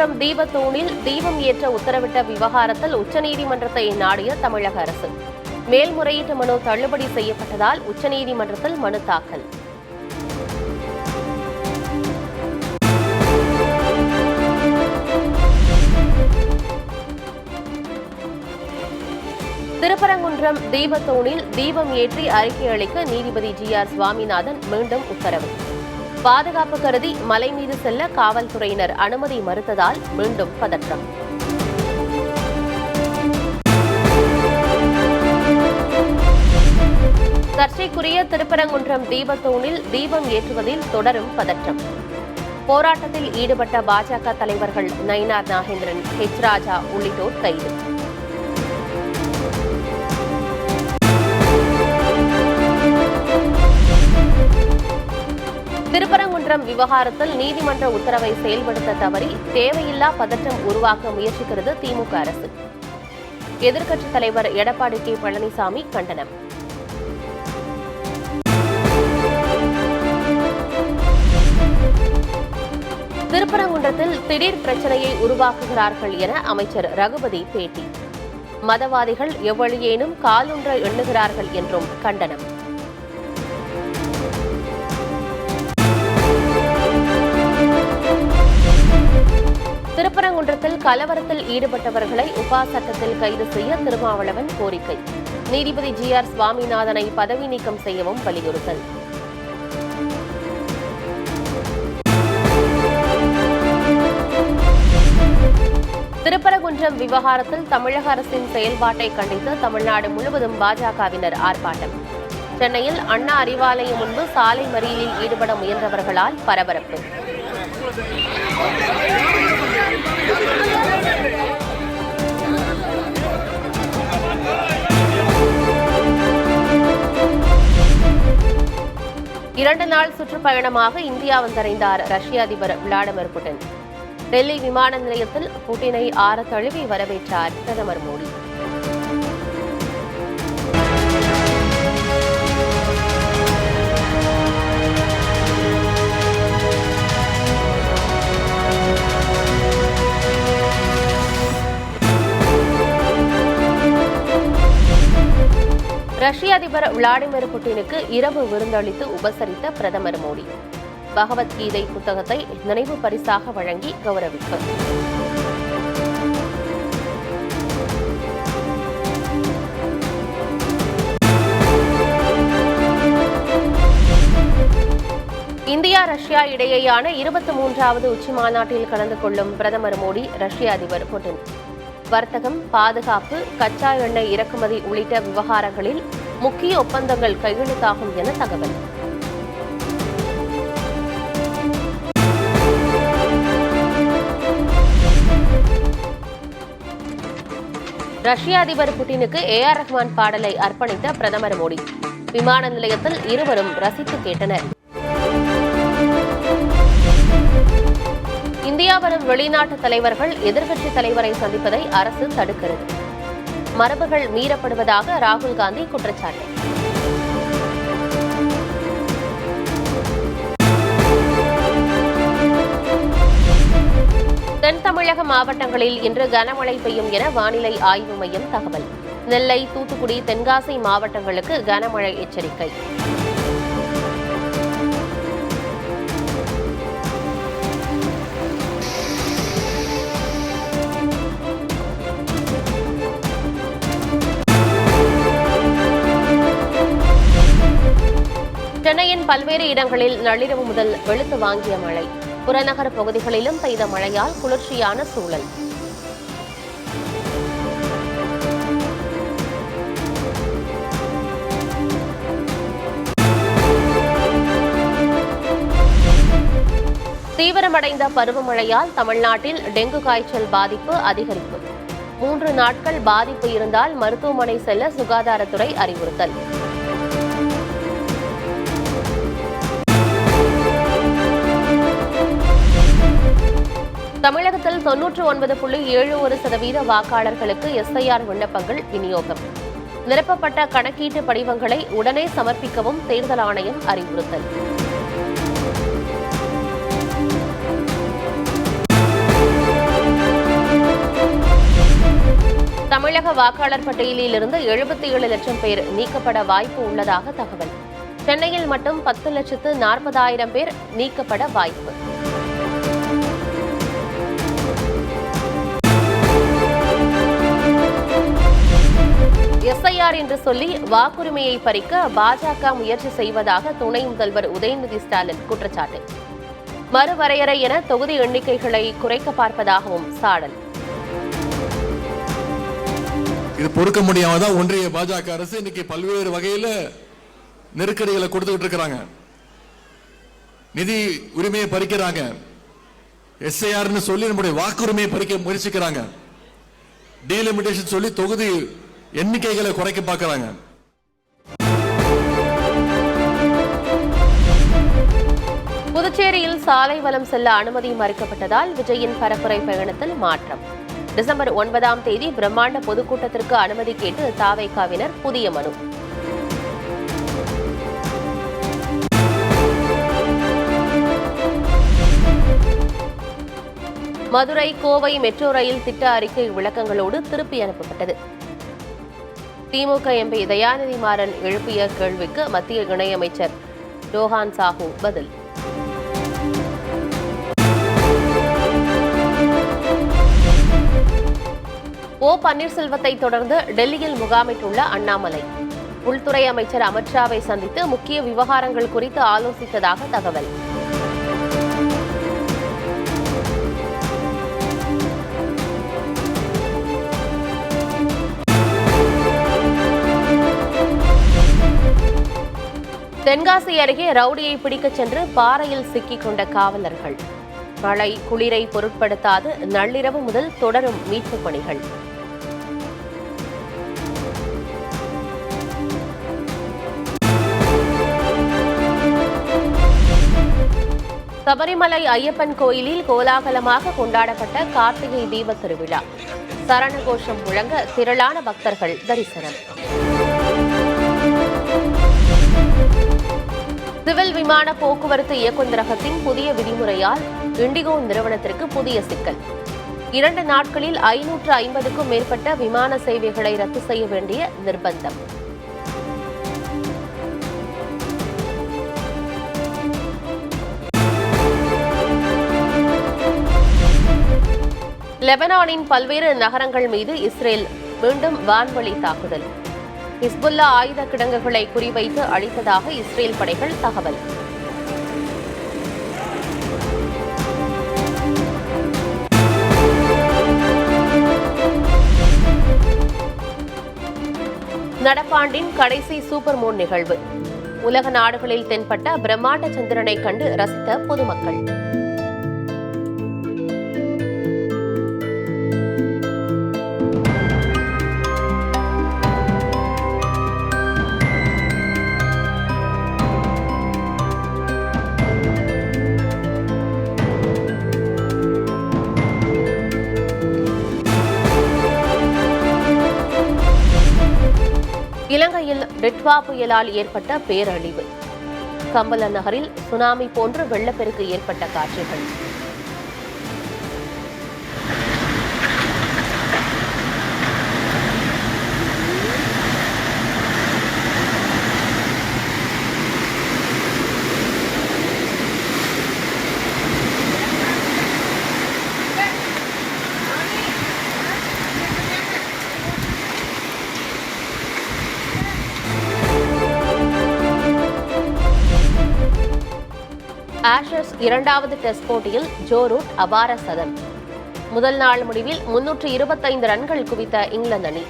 திருப்பரங்குன்றம் தீபத்தூணில் தீபம் ஏற்ற உத்தரவிட்ட விவகாரத்தில் உச்சநீதிமன்றத்தை நாடிய தமிழக அரசு. மேல்முறையீட்டு மனு தள்ளுபடி செய்யப்பட்டதால் உச்சநீதிமன்றத்தில் மனு தாக்கல். திருப்பரங்குன்றம் தீபத்தூணில் தீபம் ஏற்றி அறிக்கை அளிக்க நீதிபதி ஜி.ஆர். சுவாமிநாதன் மீண்டும் உத்தரவு. பாதுகாப்பு கருதி மலை மீது செல்ல காவல்துறையினர் அனுமதி மறுத்ததால் மீண்டும் பதற்றம். சர்ச்சைக்குரிய திருப்பரங்குன்றம் தீபத்தூணில் தீபம் ஏற்றுவதில் தொடரும் பதற்றம். போராட்டத்தில் ஈடுபட்ட பாஜக தலைவர்கள் நயினார் நாகேந்திரன், ஹெச். ராஜா உள்ளிட்டோர் கைது. திருப்பரங்குன்றம் விவகாரத்தில் நீதிமன்ற உத்தரவை செயல்படுத்த தவறி தேவையில்லா பதற்றம் உருவாக்க முயற்சிக்கிறது திமுக அரசு. எதிர்க்கட்சித் தலைவர் எடப்பாடி கே. பழனிசாமி கண்டனம். திருப்பரங்குன்றத்தில் திடீர் பிரச்சனையை உருவாக்குகிறார்கள் என அமைச்சர் ரகுபதி பேட்டி. மதவாதிகள் எவ்வழியேனும் காலூன்ற எண்ணுகிறார்கள் என்றும் கண்டனம். திருப்பரங்குன்றத்தில் கலவரத்தில் ஈடுபட்டவர்களை உபா சட்டத்தில் கைது செய்ய திருமாவளவன் கோரிக்கை. நீதிபதி ஜி.ஆர். சுவாமிநாதனை பதவி நீக்கம் செய்யவும் வலியுறுத்தல். திருப்பரங்குன்றம் விவகாரத்தில் தமிழக அரசின் செயல்பாட்டை கண்டித்து தமிழ்நாடு முழுவதும் பாஜகவினர் ஆர்ப்பாட்டம். சென்னையில் அண்ணா அறிவாலயம் முன்பு சாலை மறியலில் ஈடுபட முயன்றவர்களால் பரபரப்பு. இரண்டு நாள் சுற்றுப்பயணமாக இந்தியா வந்தடைந்தார் ரஷ்ய அதிபர் விளாடிமிர் புட்டின். டெல்லி விமான நிலையத்தில் புட்டினை ஆற தழுவி வரவேற்றார் பிரதமர் மோடி. ரஷ்ய அதிபர் விளாடிமிர் புட்டினுக்கு இரவு விருந்தளித்து உபசரித்த பிரதமர் மோடி. பகவத்கீதை புத்தகத்தை நினைவு பரிசாக வழங்கி கௌரவிப்பு. இந்தியா ரஷ்யா இடையேயான 23வது உச்சிமாநாட்டில் கலந்து கொள்ளும் பிரதமர் மோடி, ரஷ்ய அதிபர் புட்டின். வர்த்தகம், பாதுகாப்பு, கச்சா எண்ணெய் இறக்குமதி உள்ளிட்ட விவகாரங்களில் முக்கிய ஒப்பந்தங்கள் கையெழுத்தாகும் என தகவல். ரஷ்ய அதிபர் புட்டினுக்கு A.R. ரஹ்மான் பாடலை அர்ப்பணித்த பிரதமர் மோடி. விமான நிலையத்தில் இருவரும் ரசித்து கேட்டனர். இந்தியா வரும் வெளிநாட்டு தலைவர்கள் எதிர்க்கட்சித் தலைவரை சந்திப்பதை அரசு தடுக்கிறது. மரபுகள் மீறப்படுவதாக ராகுல் காந்தி குற்றச்சாட்டு. தென் தமிழக மாவட்டங்களில் இன்று கனமழை பெய்யும் என வானிலை ஆய்வு மையம் தகவல். நெல்லை, தூத்துக்குடி, தென்காசி மாவட்டங்களுக்கு கனமழை எச்சரிக்கை. சென்னையின் பல்வேறு இடங்களில் நள்ளிரவு முதல் வெளுத்து வாங்கிய மழை. புறநகர் பகுதிகளிலும் பெய்த மழையால் குளிர்ச்சியான சூழல். தீவிரமடைந்த பருவமழையால் தமிழ்நாட்டில் டெங்கு காய்ச்சல் பாதிப்பு அதிகரிப்பு. 3 நாட்கள் பாதிப்பு இருந்தால் மருத்துவமனை செல்ல சுகாதாரத்துறை அறிவுறுத்தல். தமிழகத்தில் 99.71% வாக்காளர்களுக்கு SIR விண்ணப்பங்கள் விநியோகம். நிரப்பப்பட்ட கணக்கீட்டு படிவங்களை உடனே சமர்ப்பிக்கவும் தேர்தல் ஆணையம் அறிவுறுத்தல். தமிழக வாக்காளர் பட்டியலில் இருந்து 77 லட்சம் பேர் நீக்கப்பட வாய்ப்பு உள்ளதாக தகவல். சென்னையில் மட்டும் 10,40,000 பேர் நீக்கப்பட வாய்ப்பு. எஸ்ஐஆர் என்று சொல்லி வாக்குரிமையை பறிக்க பாஜக முயற்சி செய்வதாக துணை முதல்வர் உதயநிதி ஸ்டாலின் குற்றச்சாட்டு. மறுவரையறை என தொகுதி எண்ணிக்கைகளை குறைக்க பார்ப்பதாகவும் சாடல். இது பொறுக்க முடியாமதான் ஒன்றிய பாஜக அரசு இன்னைக்கு பல்வேறு வகையில நெருக்கடிகளை கொடுத்துக்கிட்டு இருக்கிறாங்க. நிதி உரிமையை பறிக்கிறாங்க, எஸ்ஐஆர்னு சொல்லி நம்முடைய வாக்குரிமையை பறிக்க முயற்சிக்கிறாங்க, டீலிமிட்டேஷன் சொல்லி தொகுதி எண்ணிக்கைகளை குறைக்க பார்க்கிறாங்க. புதுச்சேரியில் சாலை வலம் செல்ல அனுமதி மறுக்கப்பட்டதால் விஜயின் பரப்புரை பயணத்தில் மாற்றம். டிசம்பர் 9ஆம் தேதி பிரம்மாண்ட பொதுக்கூட்டத்திற்கு அனுமதி கேட்டு தாவேகாவினர் புதிய மனு. மதுரை கோவை மெட்ரோ ரயில் திட்ட அறிக்கை விளக்கங்களோடு திருப்பி அனுப்பப்பட்டது. திமுக எம்பி தயாநிதி மாறன் எழுப்பிய கேள்விக்கு மத்திய இணையமைச்சர் ரோஹான் சாஹூ பதில். ஓ பன்னீர்செல்வத்தை தொடர்ந்து டெல்லியில் முகாமிட்டுள்ள அண்ணாமலை உள்துறை அமைச்சர் அமித்ஷாவை சந்தித்து முக்கிய விவகாரங்கள் குறித்து ஆலோசித்ததாக தகவல். தென்காசி அருகே ரவுடியை பிடிக்கச் சென்று பாறையில் சிக்கிக் கொண்ட காவலர்கள். மழை குளிரை பொருட்படுத்தாது நள்ளிரவு முதல் தொடரும் மீட்புப் பணிகள். சபரிமலை ஐயப்பன் கோயிலில் கோலாகலமாக கொண்டாடப்பட்ட கார்த்திகை தீப திருவிழா. சரணகோஷம் முழங்க திரளான பக்தர்கள் தரிசனம். சிவில் விமான போக்குவரத்து இயக்குநரகத்தின் புதிய விதிமுறையால் இண்டிகோ நிறுவனத்திற்கு புதிய சிக்கல். 2 நாட்களில் 550க்கும் மேற்பட்ட விமான சேவைகளை ரத்து செய்ய வேண்டிய நிர்பந்தம். லெபனானின் பல்வேறு நகரங்கள் மீது இஸ்ரேல் மீண்டும் வான்வழி தாக்குதல். ஹிஸ்புல்லா ஆயுத கிடங்குகளை குறிவைத்து அழித்ததாக இஸ்ரேல் படைகள் தகவல். நடப்பாண்டின் கடைசி சூப்பர் மூன் நிகழ்வு. உலக நாடுகளில் தென்பட்ட பிரம்மாண்ட சந்திரனை கண்டு ரசித்த பொதுமக்கள். இலங்கையில் டிட்வா புயலால் ஏற்பட்ட பேரழிவு. கம்பல நகரில் சுனாமி போன்று வெள்ளப்பெருக்கு ஏற்பட்ட காட்சிகள். ஆஷஸ் 2வது டெஸ்ட் போட்டியில் ஜோ ரூட் அபார சதம். முதல் நாள் முடிவில் 325 ரன்கள் குவித்த இங்கிலாந்து அணி.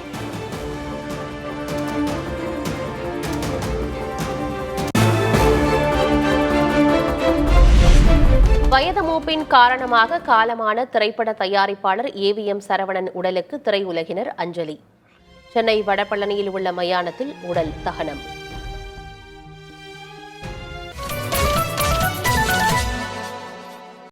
வயது மூப்பின் காரணமாக காலமான திரைப்பட தயாரிப்பாளர் ஏவிஎம் சரவணன் உடலுக்கு திரையுலகினர் அஞ்சலி. சென்னை வடபழனியில் உள்ள மயானத்தில் உடல் தகனம்.